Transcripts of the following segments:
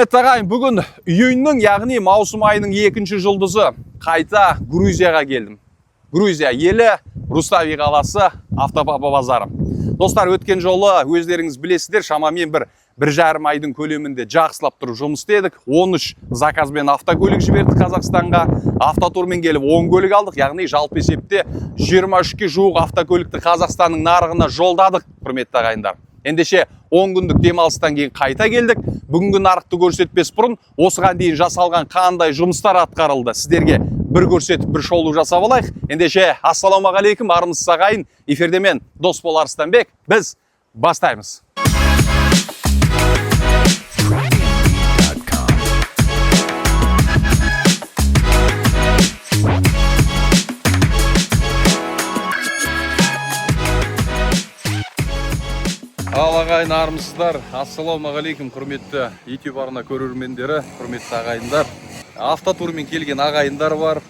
Ағайын, бүгін июньнің, яғни маусым айының 2-ші жұлдызы қайта Грузияға келдім. Грузия елі Рустави қаласы автопапа базары. Достар, өткен жолы өздеріңіз білесіздер, шамамен бір жарым айдың көлемінде жақсылап тұрып жұмыс істедік. 13 заказбен автокөлік жібердік Қазақстанға. Автотурмен келіп 10 көлік алдық, яғни жалпы есепте 23-ке жуық автокөлікті Қазақстанның нарығына жолдадық, құрметті ағайындар. Ендеше 10 күндік демалыстан кейін қайта келдік. Бүгінгі нарықты көрсетпес бұрын осыған дейін жасалған қандай жұмыстар атқарылды, сіздерге бір көрсетіп, бір шолу жасап алайық. Ендеше ассалаумағалейкум, армысыз ағайын. Эфирде мен Досбол Арыстанбек. Біз бастаймыз. Ал ағайын, армысыздар. Ассалаумағалейкум, құрметті YouTube арна көрермендері, құрметті ағайындар. Автотурмен келген ағайындар бар.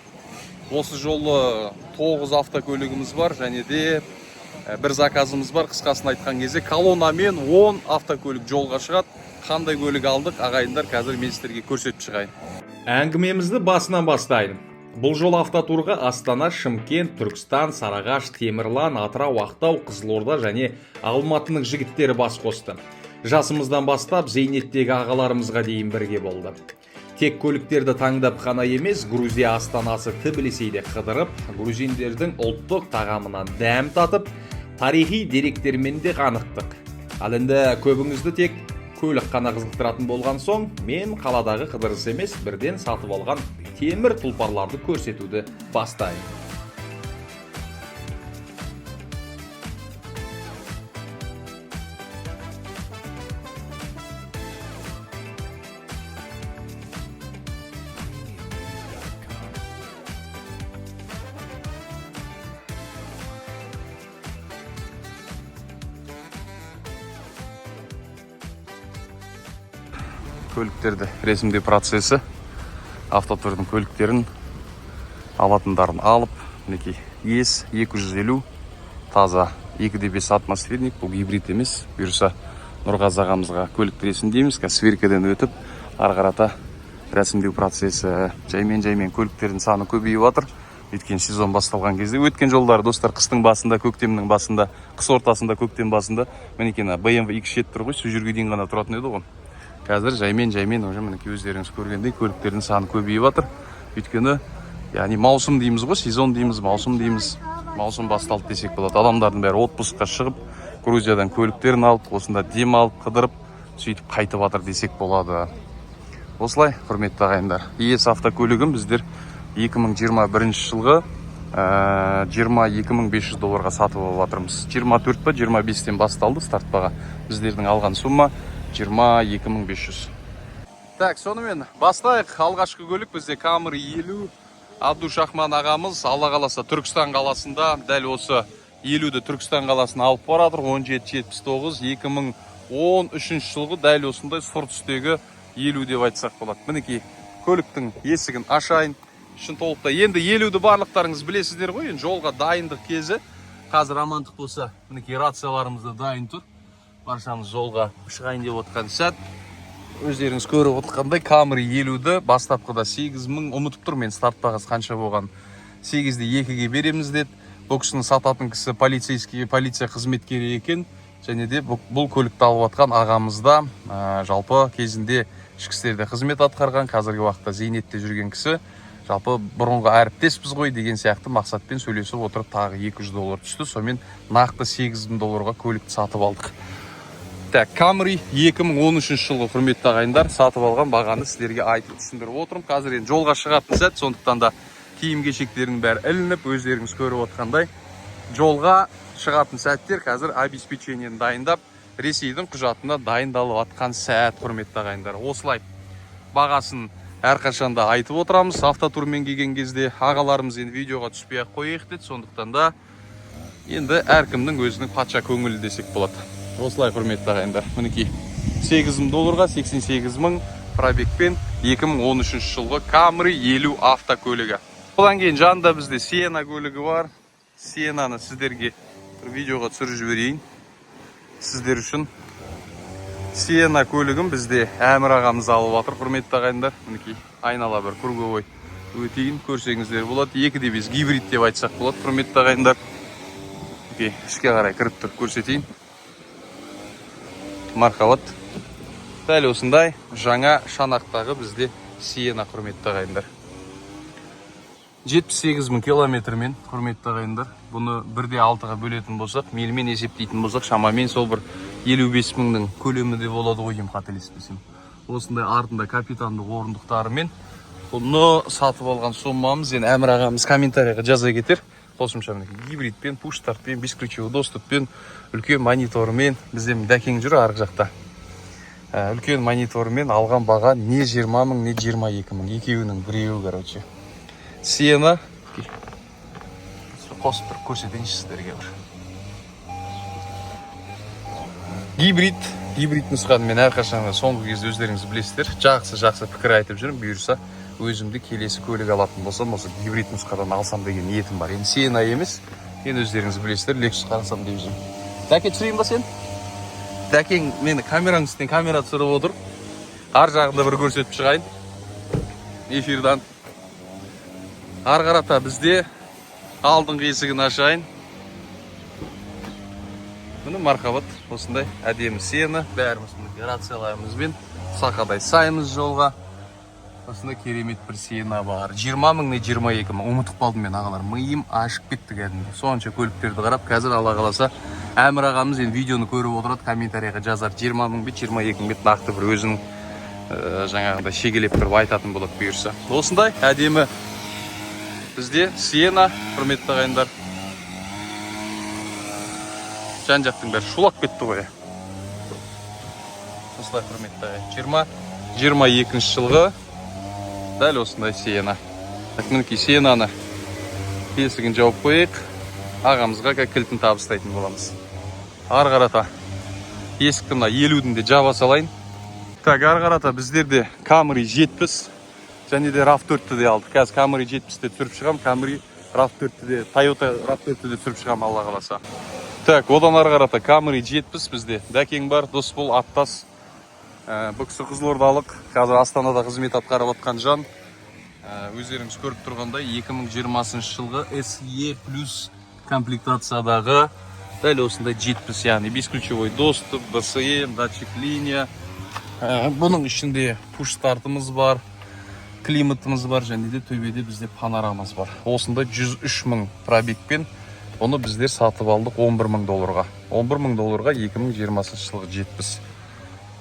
Осы жолы 9 автокөлігіміз бар, және де бір заказымыз бар. Қысқасын айтқан кезде колоннамен 10 автокөлік жолға шығады. Қандай көлік алдық, ағайындар, қазір мен сіздерге көрсетіп шығайын. Әңгімемізді басынан бастайын. Бұл жол автотурға Астана, Шымкент, Түркістан, Сарыағаш, Темірлан, Атырау, Ақтау, Қызылорда және Алматының жігіттері бас қосты. Жасымыздан бастап зейнеттегі ағаларымызға дейін бірге болды. Тек көліктерді таңдап қана емес, Грузия астанасы Тбилисиде қыдырып, грузиндердің ұлттық тағамынан дәм татып, тарихи деректермен де қанықтық. Ал енді көбіңізді тек көлік қана қызықтыратын болған соң, мен қаладағы қыдырыс емес, бірден сатып алған темір тұлпарларды көрсетуді бастайын. Көліктерді ресімдеу процесі, автотурдың көліктерін алатындарын алып, мінекей ес 250 таза 2.5 атмосферник, бұл гибрид емес. Бұйырса Нұрғазы ағамызға көлік ресімдейміз, сверкадан өтіп, арғарата рәсімдеу процесі. Жаймен көліктердің саны көбейіп жатыр. Өткен сезон басталған кезде, өткен жолдары достар, қыстың басында, көктемнің басында, қыс ортасында, көктем басында, мінекей BMW X7 тұр ғой, сол жерге дейін ғана тұратын еді ғой. Қазір жаймен уже мінекей өздеріңіз көргендей көліктердің саны көбейіп жатыр. Өйткені, яғни маусым дейміз ғой, сезон дейміз, маусым дейміз. Маусым басталды десек болады. Адамдардың бәрі отпускқа шығып, Грузиядан көліктерін алып, осында дем алып, қыдырып, сөйтіп қайтып жатыр десек болады. Осылай, құрметті ағайындар. ЕС автокөлігім біздер 2021 жылғы 22.500 долларға сатып алып жатырмыз. 24 па 25-тен басталды стартпаға. Біздердің алған сумма 22.500. Так, сонымен бастайық. Алғашқы көлік бізде Camry 50. Абдушахман ағамыз Алла қаласа Түркістан қаласында, дәл осы 50-ді Түркістан қаласына алып барадыр. 1779 2013 жылғы дәл осындай сұр түстегі 50 деп айтсақ болады. Мінекей көліктің есігін ашайын. Шын толықта. Енді 50-ді барлықтарыңыз білесіздер ғой, жолға дайындық кезі. Қазір амандық болса, мінекей рацияларымызда дайын тұр. Баршамыз жолға шығайын деп отқан сәт. Өздеріңіз көріп отқандай Camry 50-ді бастапқыда 8.000 ұмытып тұр, мен старт бағасы қанша болған. 8-ді 2-ге береміз деді. Бұл кісінің сататын кісі полиция қызметкері екен. Және де бұл көлікті алып отқан ағамызда жалпы кезінде ішкі істерде қызмет атқарған, қазіргі уақытта зейнетте жүрген кісі. Жалпы бұрынғы әріптеспіз ғой деген сияқты мақсатпен сөйлесіп отырып тағы 200 доллар түсті. Сонымен нақты 8.000 долларға көлікті сатып алдық. Так, Camry 2013 жылғы құрметті ағайындар, сатып алған бағаны сіздерге айтып түсіндіріп отырмын. Қазір енді жолға шығатын сәт, сондықтан да киім-кешектердің бәрі ілініп, өздеріңіз көріп отқандай жолға шығатын сәттер қазір обеспечениені дайындап, Ресейдің құжатына дайындалып атқан сәт, құрметті ағайындар. Осылай бағасын әрқашанда айтып отырамыз. Автотурмен келген кезде ағаларымыз енді видеоға түспей-ақ қояйық деді, сондықтан да енді әркімнің өзінің патша көңілі десек болады. Осылай, құрметті ағайындар, мінекей 8.000 долларға 88.000 пробегпен 2013 жылғы Camry 50 автокөлігі. Одан кейін жанында бізде Sienna көлігі бар. Sienna'ны сіздерге бір видеоға түсіріп жіберейін. Сіздер үшін Сиена көлігін бізде Әмір ағамыз алып жатыр, құрметті ағайындар. Мінекей айнала бір круговой өтейін көрсеңіздер болады. 2.5 гибрид деп айтсақ болады, құрметті ағайындар. Ішке қарай кіріп тұрып көрсетейін. Мархабат. Дәл осындай жаңа шанақтағы бізде Сиена, құрметті ағайындар. 78.000 километрмен, құрметті ағайындар. Бұны 1/6-ға бөлетін болсақ, мельмен есептейтін болсақ, шамамен сол бір 55.000-ның көлемінде болады ғой, қателеспесем. Осындай артында капитандық орындықтарымен бұны сатып алған сомамыз, енді Әмір ағамыз комментарийға жаза кетер. Қосымша гибридпен, пуш-стартпен, бесключевой доступпен, үлкен монитормен, бізден дәкең жүр арғы жақта. Үлкен монитормен алған баға не 20.000, не 22.000, екеуінің біреуі, короче. Сиена қосып тұрып көрсетейінші сіздерге бір. Гибрид нұсқаны мен әрқашан соңғы кезде өздеріңіз білесіздер. Жақсы пікір айтып жүрмін. Бұйырса өзімді келесі көлік алатын болсам, осы гибрид нұсқадан алсам деген ниетім бар. Енді Сиена емес, енді өздеріңіз білесіздер, Lexus қарасам деп жүрмін. Дәке түсірейін ба сен? Дәкең мені камераның үстінен камера түсіріп отыр. Ар жағында бір көрсетіп шығайын. Эфирдан. Ар қарата бізде алдыңғы есігін ашайын. Міне мархабат, осындай әдемі Сиена, бәріміз рацияларымызбен сақадай сайымыз жолға. Осында керемет бір Сиена бар. 20.000 не 22.000. Ұмытып қалдым мен ағалар. Миым ашып кетті кәдімгі. Сонша көліктерді қарап, қазір Алла қаласа Әмір ағамыз енді видеоны көріп отырады, комментарийға жазар. 20.000 бет, 22.000 бет нақты бір өзінің жаңағында шегелеп тұрып айтатын болады бұйырса. Осындай әдемі бізде Сиена, құрметті ағайындар. Жан-жақтың бәрі шулап кетті ғой. Осылай құрметті ағайын. 22 жылғы дәл осындай Сиена. Мінекей Сиенаны есігін жауып қойық. Ағамызға кілтін табыстайтын боламыз. Ар қарата есікті мына 50-дің де жаба салайын. Так, ар қарата біздерде Camry 70 және де RAV4-ті де алдық. Қазір Camry 70-ті түсіріп шығам, Camry RAV4-ті де, Toyota RAV4-ті де түсіріп шығам, Алла қаласа. Так, одан ар қарата Camry 70 бізде. Дәкең бар, Досбол, Аттас. Бұл кісі Қызылордалық, қазір Астанада қызмет атқарып жатқан жан. Өздеріңіз көріп тұрғандай 2020 жылғы SE плюс комплектациядағы дәл осындай 70, яғни бесключевой доступ, BCM, датчик линия. Бұның ішінде пуш-стартымыз бар, климатымыз бар, және де төбеде бізде панорамыз бар. Осында 103.000 пробегпен оны біздер сатып алдық $11.000-ға. $11.000-ға 2020 жылғы 70.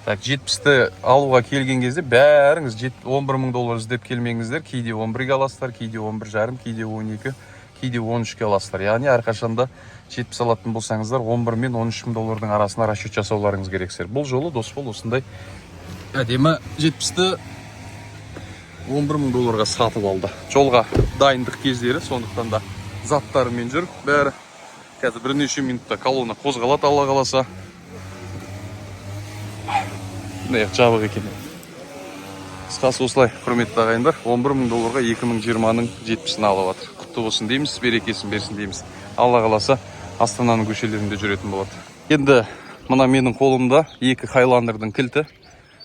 Так, 70-ті алуға келген кезде бәріңіз $11.000 іздеп келмеңіздер. Кейде 11-ге аласыздар, кейде 11.5, кейде 12, кейде 13-ке аласыздар. Яғни әрқашанда 70 алатын болсаңыздар, 11 мен $13.000-ның арасына расчет жасауларыңыз керексіздер. Бұл жолы Досбол осындай әдемі 70-ті $11.000-ға сатып алды. Жолға дайындық кездері, сондықтан да заттарымен жүр. Бәрі қазір бірнеше минутта колонна қозғалады, Алла қаласа. Жабық екен. Қысқасы осылай, құрметті ағайындар, $11.000-ға 2020-ның 70-ін алып жатыр. Құтты болсын дейміз, берекесін берсін дейміз. Алла қаласа Астананың көшелерінде жүретін болады. Енді мына менің қолымда екі Highlander-дың кілті.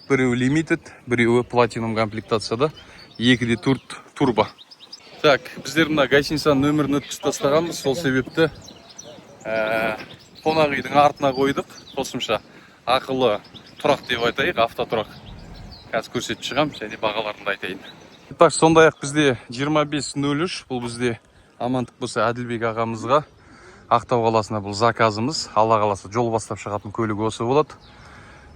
Біреуі Limited, біреуі Platinum комплектацияда, екі де турбо. Так, біздер мына гостиницаның нөмірін өткізіп тастағанбыз, сол себепті қонақ үйдің артына қойдық. Қосымша ақылы тұрақ деп айтайық, автотұрақ. Қазір көрсетіп шығам, және бағаларында айтайын. Так, сондай-ақ бізде 2503, бұл бізде амандық болса Әділбек ағамызға Ақтау қаласына бұл заказымыз. Алла қаласа жол бастап шығатын көлік осы болады.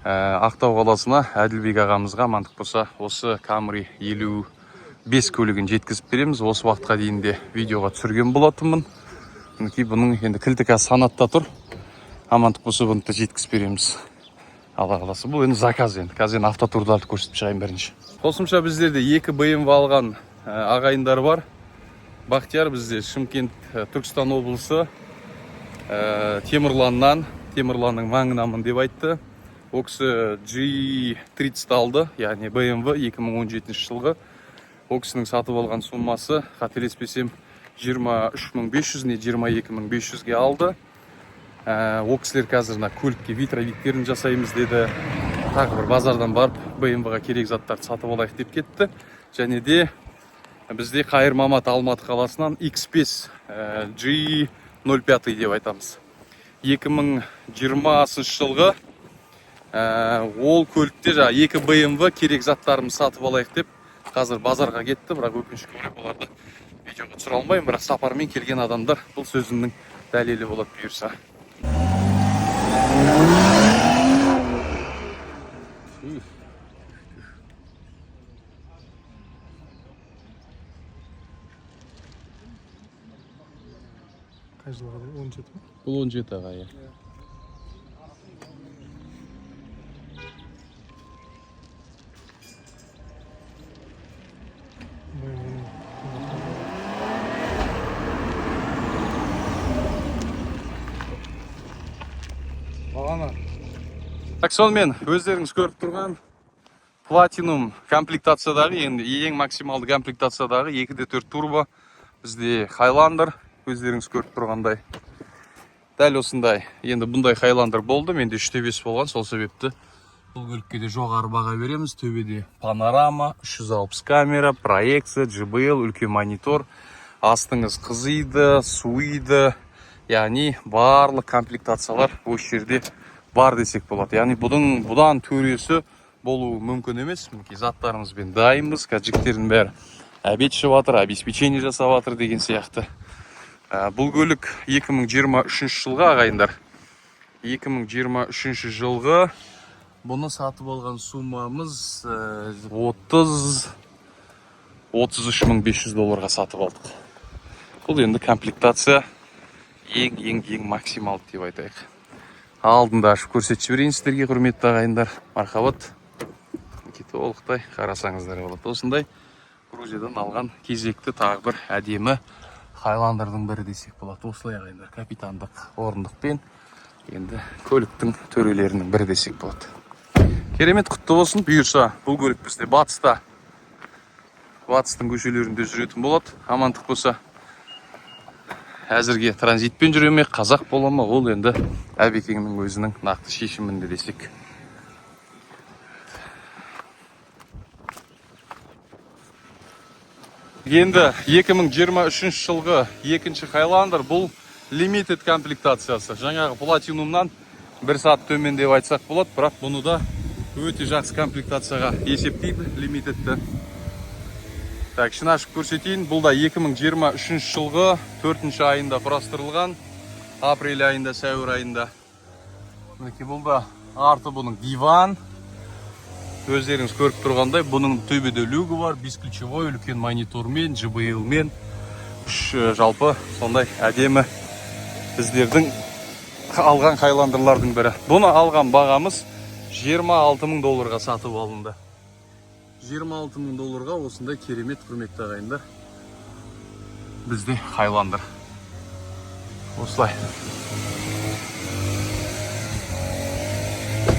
Ақтау қаласына Әділбек ағамызға амандық болса осы Camry 55 көлігін жеткізіп береміз. Осы уақытқа дейін де видеоға түсірген болатынмын. Бұның енді кілті қазір санатта тұр. Амандық болса бұны да жеткізіп береміз. Алла қаласа, бұл енді заказ енді. Қазір автотурдарды көрсетіп шығайын бірінші. Қосымша біздерде екі BMW алған ағайындар бар. Бақтияр бізде Шымкент, Түркістан облысы, Темірланның маңынамын деп айтты. Ол кісі G30 алды, яғни BMW 2017 жылғы. Ол кісінің сатып алған суммасы, қателеспесем, 23.500 не 22.500-ге алды. Ол кісілер қазір көлікке витровиктерін жасаймыз деді. тағы бір базардан барып BMW-ға керек заттарды сатып алайық деп кетті. Және де бізде Қайыр Мамат Алматы қаласынан X5 G05 деп айтамыз. 2020 жылғы ол көлікте жаңа 2 BMW керек заттарымды сатып алайық деп қазір базарға кетті. Бірақ өкінішке орай оларды видеоға түсіре алмаймын. Бірақ сапармен келген адамдар бұл сөзімнің дәлелі болады бұйырса. Қай жылға дейін? 17 ма? Бұл 17 аға, иә. Бағана. Так, сонымен өздеріңіз көріп тұрған платинум комплектациядағы, енді ең максималды комплектациядағы 2.4 турбо бізде Highlander, өздеріңіз көріп тұрғандай. Дәл осындай, енді бұндай Highlander болды, менде 3.5 болған, сол себепті бұл көлікке де жоғары баға береміз. Төбеде панорама, 360 камера, проекция, JBL, үлкен монитор, астыңыз қызиды, суиды, яғни барлық комплектациялар осы жерде бар десек болады. Яғни бұдан төресі болуы мүмкін емес. Заттарымызбен дайынбыз, кәжіктердің бәрі обед жатыр, обеспечение жасап жатыр деген сияқты. Бұл көлік 2023 жылғы ағайындар. 2023 жылғы бұны сатып алған суммамыз 33.500 долларға сатып алдық. Бұл енді комплектация ең максималды деп айтайық. Алдында ашып көрсетіп жіберейін сіздерге, құрметті ағайындар. Мархабат. Толықтай қарасаңыздар болады. Осындай Грузиядан алған кезекті тағы бір әдемі Highlander-дың бірі десек болады. Осылай ағайындар, капитандық орындықпен енді көліктің төрелерінің бірі десек болады. Керемет, құтты болсын. Бұйырса бұл көлік бізде батыстың көшелерінде жүретін болады. Амандық болса. Әзірге транзитпен жүре ме, қазақ бола ма, ол енді әбекеңнің өзінің нақты шешімінде десек. Енді 2023 жылғы екінші Highlander, бұл limited комплектациясы. Жаңағы платинумнан бір сат төмен деп айтсақ болады, бірақ бұны да өте жақсы комплектацияға есептейді limited-ті. Так, шын ашып көрсетейін. Бұл да 2023 жылғы 4-ші айында құрастырылған. Апрель айында, сәуір айында. Бұл да арты бұның диван. Өздеріңіз көріп тұрғандай, бұның төбеде люгі бар, бесключевой, үлкен монитормен, JBL-мен. Жалпы сондай әдемі біздердің алған Highlander-лардың бірі. Бұны алған бағамыз 26.000 долларға сатып алынды. 26.000 долларға осындай керемет, құрметті ағайындар. Бізде Highlander. Осылай.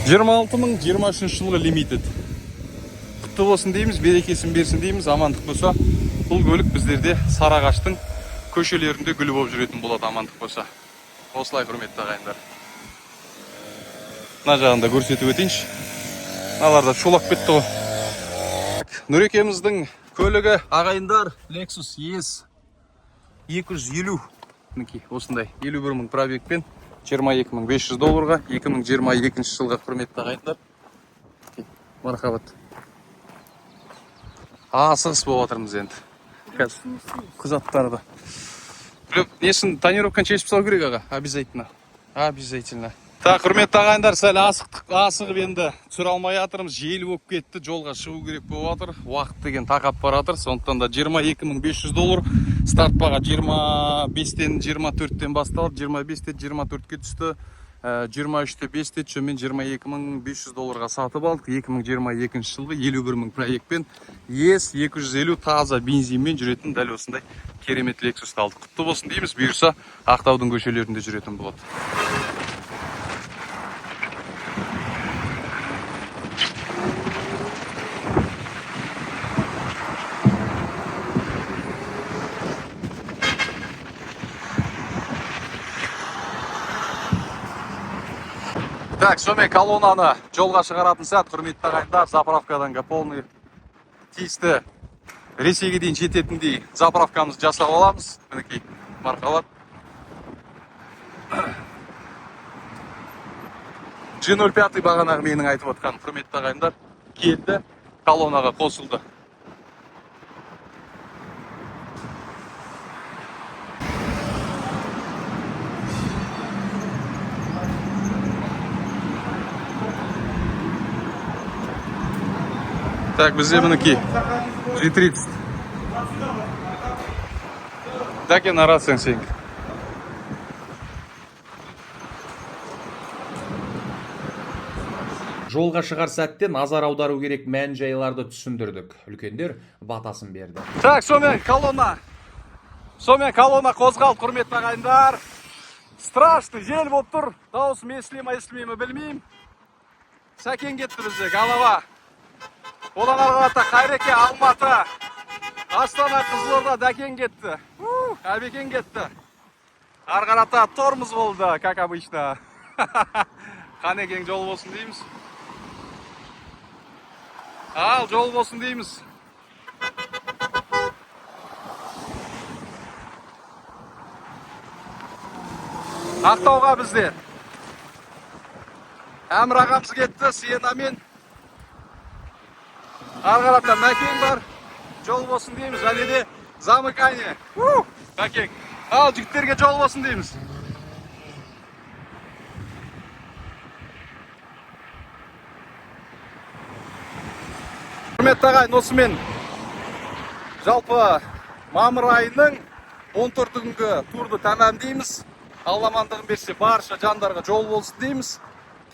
26.023 жылғы limited. Құтты болсын дейміз, берекесін берсін дейміз, амандық болса. Бұл көлік біздерде Сарыағаштың көшелерінде гүл болып жүретін болады, амандық болса. Осылай, құрметті ағайындар. Мына жағында көрсетіп өтейінші. Мыналарда шулап кетті ғой. Нұрекеміздің көлігі ағайындар Lexus ES 250. Мінекей осындай 51.000 пробегпен 22.500 долларға 2022 жылға, құрметті ағайындар. Мархабат. Асығыс болып отырмыз енді. Құжаттарды. Несін тонировканы шешіп салу керек аға? Обязательно. Так, құрметті ағайындар, сәл асығып енді түсіре алмай жатырмыз. Жел болып кетті, жолға шығу керек болып жатыр. Уақыт деген тақап бара жатыр. Сондықтан да 22.500 доллар, старт баға 25-тен 24-тен басталып, 25-тен 24-ке түсті. 23-те 5-те төмен 22.500 долларға сатып алдық. 2022 жылғы 51.000 проектпен ES 250 таза бензинмен жүретін дәл осындай керемет Lexus алдық. Құтты болсын дейміз, бұйырса Ақтаудың көшелерінде жүретін болады. Так, сонымен колоннаны жолға шығаратын сәт, құрметті ағайындар, заправкадан полный тиісті Ресейге дейін жететіндей заправкамызды жасап аламыз. Мінекей маркалар. G05 бағанағы менің айтып отқан құрметті ағайындар келді, колоннаға қосылды. Так, бізде мінекей G30. Так, я нарасың сен. Жолға шығар сәтте назар аудару керек мән жайларды түсіндірдік. Үлкендер батасын берді. Так, сонымен колонна қозғалды, құрметті ағайындар. Страшный жел болып тұр. Дауысым естіле ме білмеймін. Сәкен кетті бізде, голова. Одан арғарата Қайреке, Алматы, Астана, Қызылорда, Дәкен кетті. Әлбекен кетті. Арғарата тормоз болды, как обычно. Қанекең жол болсын дейміз. Ал, жол болсын дейміз. Ақтауға бізде. Әмір ағамыз кетті, Сиенамен. Арғарата Мәкең бар. Жол болсын дейміз. Және де замыкание. Мәкең. Ал, жігіттерге жол болсын дейміз. Құрметті ағайын, осымен жалпы мамыр айының 14 күнгі турды тәмамдаймыз. Алла амандығын берсе барша жандарға жол болсын дейміз.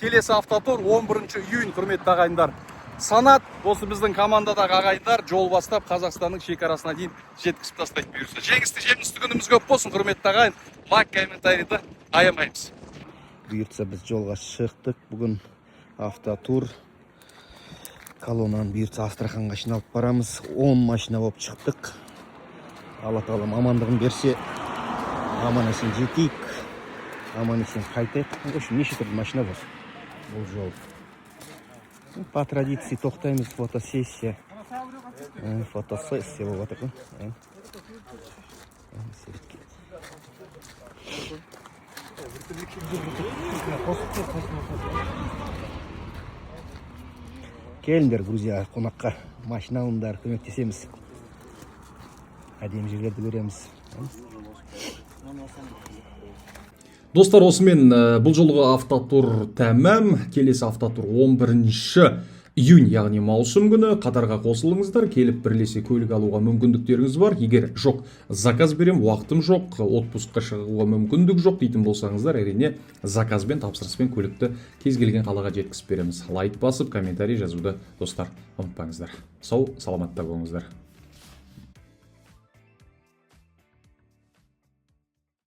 Келесі автотур 11 июнь, құрметті ағайындар. Санат, осы біздің командадағы ағайындар жол бастап Қазақстанның шекарасына дейін жеткізіп тастайды бұйырса. Жеңісті күніміз көп болсын, құрметті ағайын. Лайк, комментарийді аямаймыз. Бұйыртса біз жолға шықтық. Бүгін автотур. Колоннаны бұйыртса Астраханға жиналып барамыз. 10 машина болып шықтық. Алла тағалам амандығын берсе, аман есен жетейік. Аман есен қайтайық. Неше түрлі машина бар бұл жол. По традиции тоқтаймыз, фотосессия. Фотосессия болып жатыр. Келіңдер, друзья, қонаққа машина алыңдар, көмектесеміз. Әдемі жерлерді көреміз. Достар, осымен бұл жолғы автотур тәмам. Келесі автотур 11 июнь, яғни маусым күні. Қатарға қосылыңыздар, келіп бірлесе көлік алуға мүмкіндіктеріңіз бар. Егер жоқ, заказ берем, уақытым жоқ, отпускқа шығуға мүмкіндік жоқ дейтін болсаңыздар, әрине заказбен, тапсырыспен көлікті кез келген қалаға жеткізіп береміз. Лайк басып, комментарий жазуды достар ұмытпаңыздар. Сау, саламатта болыңыздар.